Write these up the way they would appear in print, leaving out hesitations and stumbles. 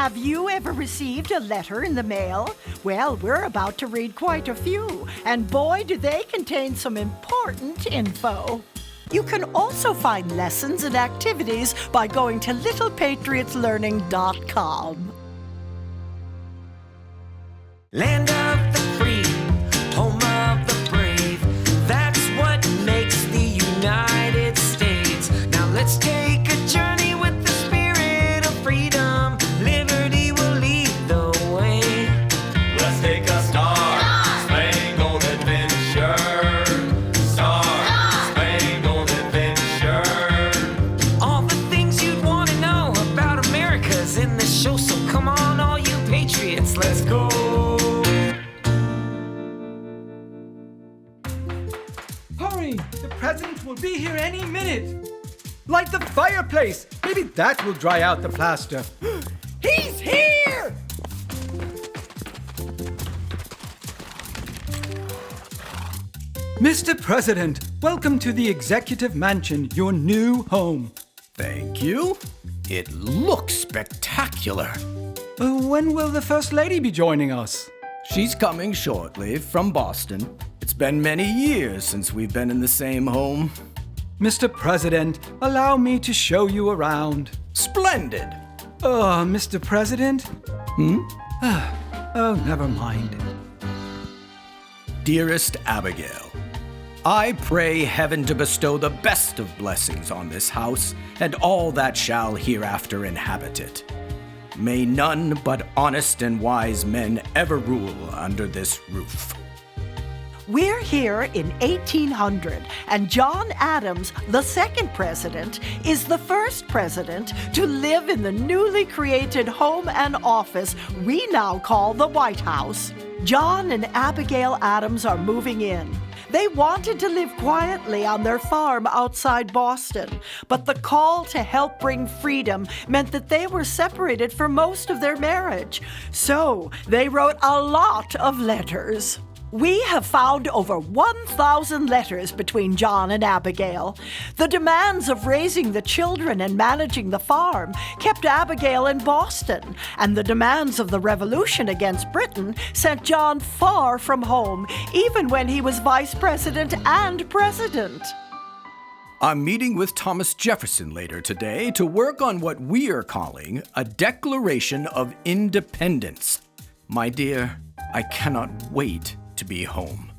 Have you ever received a letter in the mail? Well, we're about to read quite a few, and boy, do they contain some important info. You can also find lessons and activities by going to littlepatriotslearning.com. Land of the free, home of the brave. That's what makes the United States. Now let's take a journey with the spirit of freedom. Liberty will lead the way. Let's take a Spangled adventure. Spangled adventure. All the things you'd want to know about America's in this show. So come on, all you patriots, let's go. Hurry! The president will be here any minute. Light the fireplace. Maybe that will dry out the plaster. He's here! Mr. President, welcome to the Executive Mansion, your new home. Thank you. It looks spectacular. When will the First Lady be joining us? She's coming shortly from Boston. It's been many years since we've been in the same home. Mr. President, allow me to show you around. Splendid. Mr. President? Oh, never mind. Dearest Abigail, I pray heaven to bestow the best of blessings on this house and all that shall hereafter inhabit it. May none but honest and wise men ever rule under this roof. We're here in 1800, and John Adams, the second president, is the first president to live in the newly created home and office we now call the White House. John and Abigail Adams are moving in. They wanted to live quietly on their farm outside Boston, but the call to help bring freedom meant that they were separated for most of their marriage. So they wrote a lot of letters. We have found over 1,000 letters between John and Abigail. The demands of raising the children and managing the farm kept Abigail in Boston, and the demands of the revolution against Britain sent John far from home, even when he was vice president and president. I'm meeting with Thomas Jefferson later today to work on what we are calling a Declaration of Independence. My dear, I cannot wait to be home.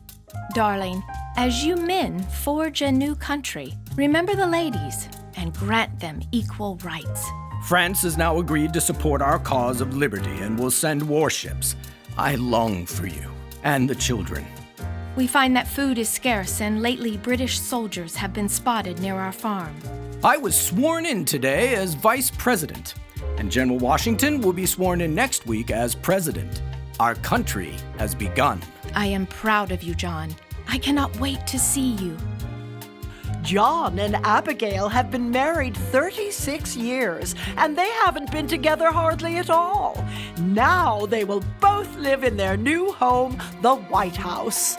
Darling, as you men forge a new country, remember the ladies and grant them equal rights. France has now agreed to support our cause of liberty and will send warships. I long for you and the children. We find that food is scarce, and lately British soldiers have been spotted near our farm. I was sworn in today as Vice President, and General Washington will be sworn in next week as President. Our country has begun. I am proud of you, John. I cannot wait to see you. John and Abigail have been married 36 years, and they haven't been together hardly at all. Now they will both live in their new home, the White House.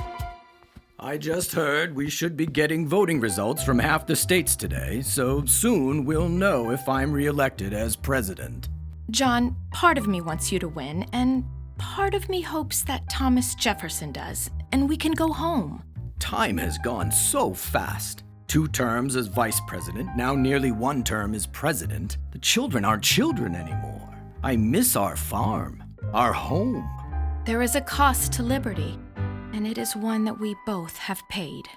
I just heard we should be getting voting results from half the states today, so soon we'll know if I'm reelected as president. John, part of me wants you to win, and part of me hopes that Thomas Jefferson does, and we can go home. Time has gone so fast. 2 terms as vice president, now nearly 1 term as president. The children aren't children anymore. I miss our farm, our home. There is a cost to liberty, and it is one that we both have paid.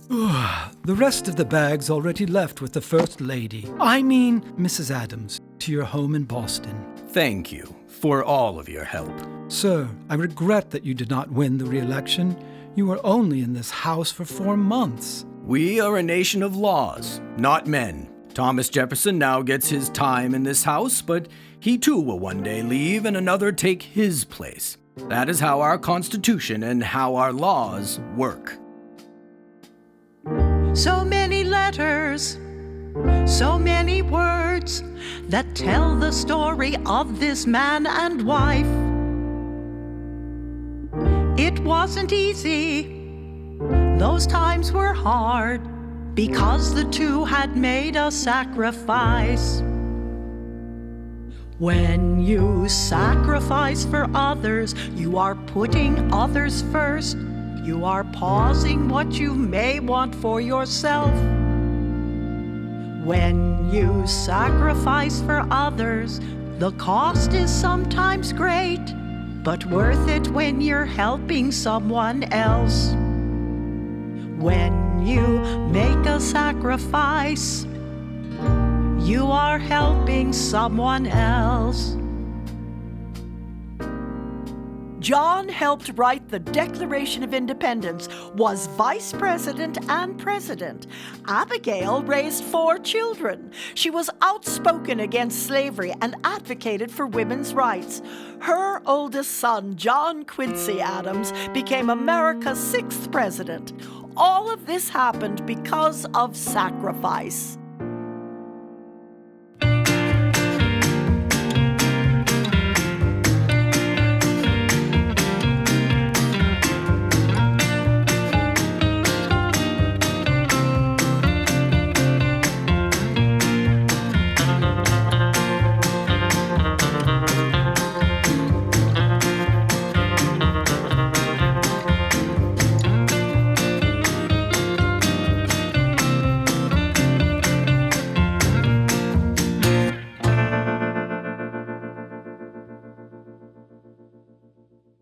The rest of the bag's already left with the First Lady. I mean, Mrs. Adams, to your home in Boston. Thank you for all of your help. Sir, I regret that you did not win the re-election. You were only in this house for 4 months. We are a nation of laws, not men. Thomas Jefferson now gets his time in this house, but he too will one day leave and another take his place. That is how our Constitution and how our laws work. So many letters, so many words that tell the story of this man and wife. It wasn't easy, those times were hard, because the two had made a sacrifice. When you sacrifice for others, you are putting others first. You are pausing what you may want for yourself. When you sacrifice for others, the cost is sometimes great, but worth it when you're helping someone else. When you make a sacrifice, you are helping someone else. John helped write the Declaration of Independence, was vice president and president. Abigail raised 4 children. She was outspoken against slavery and advocated for women's rights. Her oldest son, John Quincy Adams, became America's 6th president. All of this happened because of sacrifice.